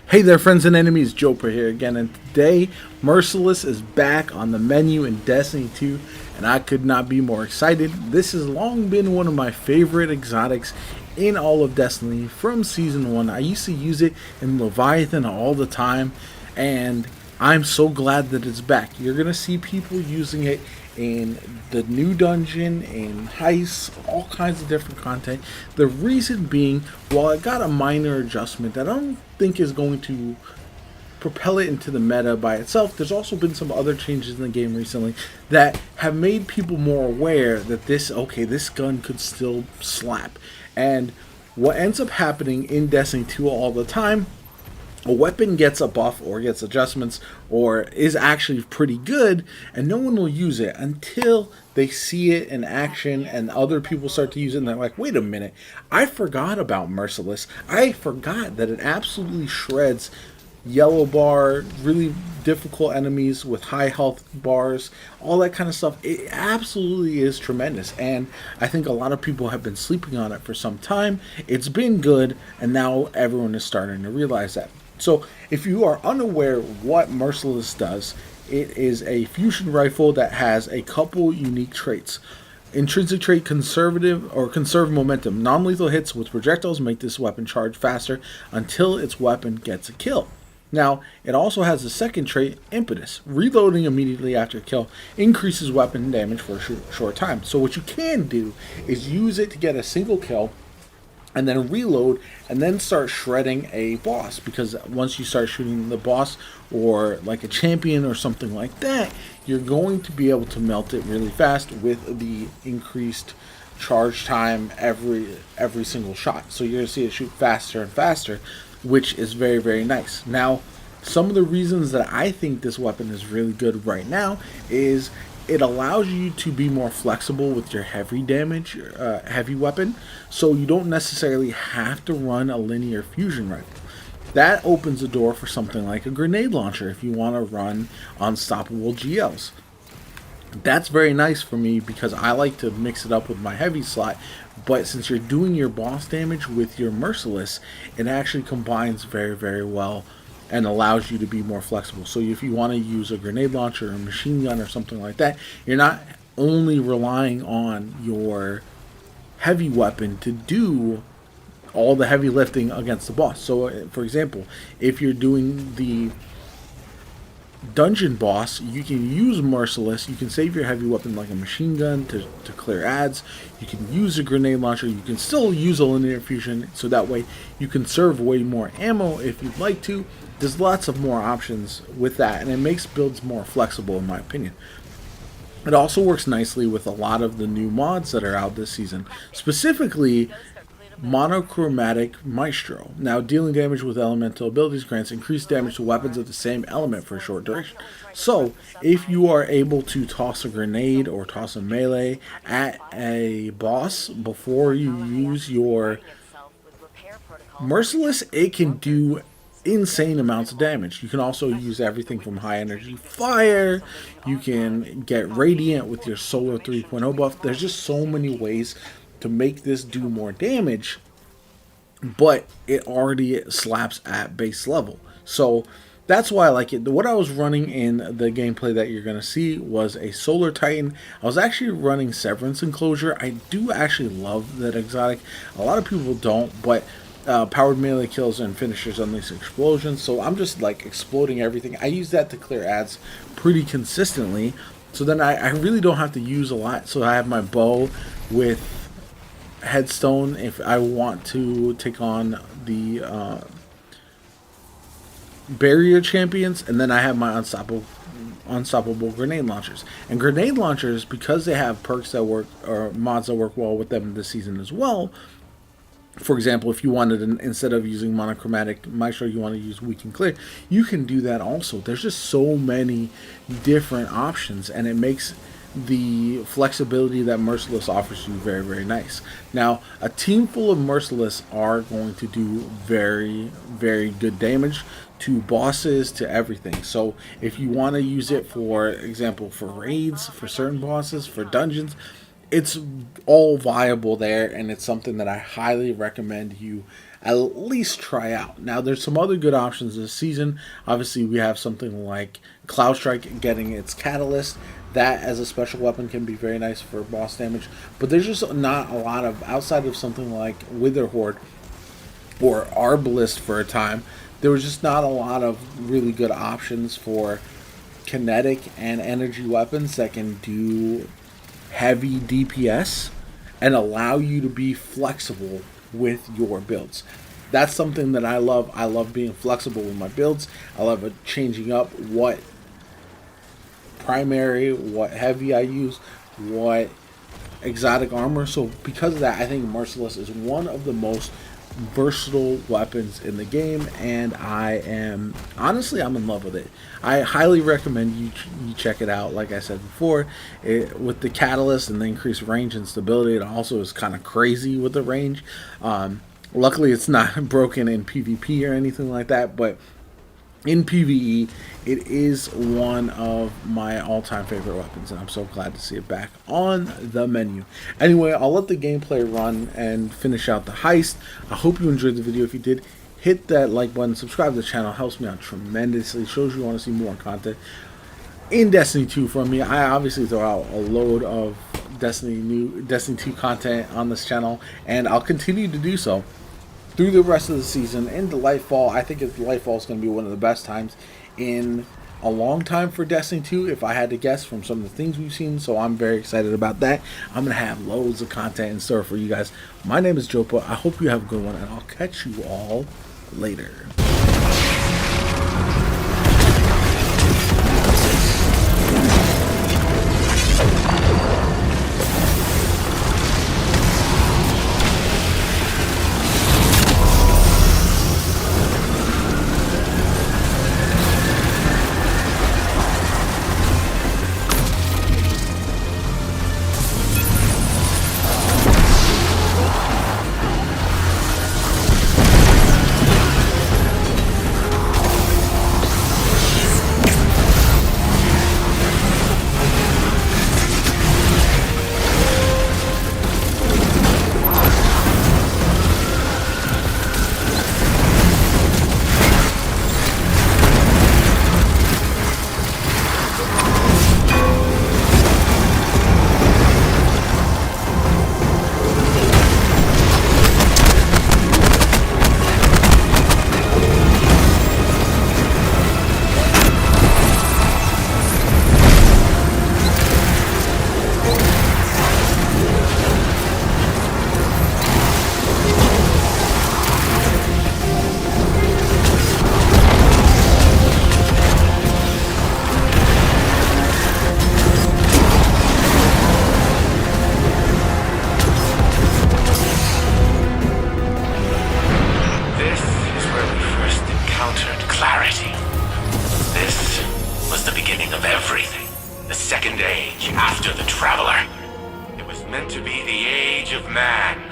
Hey there, friends and enemies, JoPa here again, and today Merciless is back on the menu in Destiny 2, and I could not be more excited. This has long been one of my favorite exotics in all of Destiny from Season 1. I used to use it in Leviathan all the time, and I'm so glad that it's back. You're going to see people using it in the new dungeon, in heists, all kinds of different content. The reason being, while it got a minor adjustment that I don't think is going to propel it into the meta by itself, there's also been some other changes in the game recently that have made people more aware that this gun could still slap. And what ends up happening in Destiny 2 all the time, a weapon gets a buff or gets adjustments or is actually pretty good, and no one will use it until they see it in action and other people start to use it, and they're like, wait a minute, I forgot about Merciless. I forgot that it absolutely shreds yellow bar, really difficult enemies with high health bars, all that kind of stuff. It absolutely is tremendous, and I think a lot of people have been sleeping on it for some time. It's been good, and now everyone is starting to realize that. So if you are unaware what Merciless does, it is a fusion rifle that has a couple unique traits. Intrinsic trait conservative or conserve momentum. Non-lethal hits with projectiles make this weapon charge faster until its weapon gets a kill. Now, it also has the second trait, impetus. Reloading immediately after a kill increases weapon damage for a short time. So what you can do is use it to get a single kill and then reload and then start shredding a boss, because once you start shooting the boss or like a champion or something like that, you're going to be able to melt it really fast with the increased charge time every single shot. So you're going to see it shoot faster and faster, which is very, very nice. Now, some of the reasons that I think this weapon is really good right now is it allows you to be more flexible with your heavy damage, heavy weapon, so you don't necessarily have to run a linear fusion rifle. That opens the door for something like a grenade launcher if you want to run unstoppable GLs. That's very nice for me because I like to mix it up with my heavy slot, but since you're doing your boss damage with your Merciless, it actually combines very, very well and allows you to be more flexible. So if you want to use a grenade launcher or a machine gun or something like that, you're not only relying on your heavy weapon to do all the heavy lifting against the boss. So for example, if you're doing the dungeon boss, you can use Merciless. You can save your heavy weapon like a machine gun to clear ads. You can use a grenade launcher. You can still use a linear fusion, so that way you can conserve way more ammo if you'd like to. There's lots of more options with that, and it makes builds more flexible in my opinion. It also works nicely with a lot of the new mods that are out this season, specifically Monochromatic Maestro. Now, dealing damage with elemental abilities grants increased damage to weapons of the same element for a short duration. So, if you are able to toss a grenade or toss a melee at a boss before you use your Merciless, it can do insane amounts of damage. You can also use everything from high energy fire. You can get radiant with your solar 3.0 buff. There's just so many ways to make this do more damage, but it already slaps at base level. So that's why I like it. What I was running in the gameplay that you're going to see was a Solar Titan. I was actually running Severance Enclosure. I do actually love that exotic. A lot of people don't, but powered melee kills and finishers unleash explosions. So I'm just like exploding everything. I use that to clear ads pretty consistently. So then I really don't have to use a lot. So I have my bow with headstone if I want to take on the barrier champions, and then I have my unstoppable grenade launchers. And grenade launchers, because they have perks that work or mods that work well with them this season as well. For example, if you wanted, instead of using Monochromatic Maestro, you want to use Weak and Clear, you can do that also. There's just so many different options, and it makes the flexibility that Merciless offers you very, very nice. Now, a team full of Merciless are going to do very, very good damage to bosses, to everything. So if you want to use it, for example, for raids, for certain bosses, for dungeons, it's all viable there, and it's something that I highly recommend you at least try out. Now, there's some other good options this season. Obviously, we have something like Cloud Strike getting its Catalyst. That as a special weapon can be very nice for boss damage. But there's just not a lot of, outside of something like Wither Horde or Arbalist for a time, there was just not a lot of really good options for kinetic and energy weapons that can do heavy DPS and allow you to be flexible with your builds. That's something that I love. I love being flexible with my builds. I love changing up what primary, what heavy I use, what exotic armor. So because of that, I think Merciless is one of the most versatile weapons in the game, and I'm in love with it. I highly recommend you check it out. Like I said before, with the Catalyst and the increased range and stability, it also is kind of crazy with the range. Luckily, it's not broken in PvP or anything like that, but in PvE, it is one of my all-time favorite weapons, and I'm so glad to see it back on the menu. Anyway, I'll let the gameplay run and finish out the heist. I hope you enjoyed the video. If you did, hit that like button, subscribe to the channel. It helps me out tremendously. Shows you want to see more content in Destiny 2 from me. I obviously throw out a load of Destiny 2 content on this channel, and I'll continue to do so through the rest of the season into Lightfall. I think Lightfall is going to be one of the best times in a long time for Destiny 2, if I had to guess from some of the things we've seen. So I'm very excited about that. I'm going to have loads of content in store for you guys. My name is JoPa. I hope you have a good one, and I'll catch you all later. The second age after the Traveler. It was meant to be the age of man.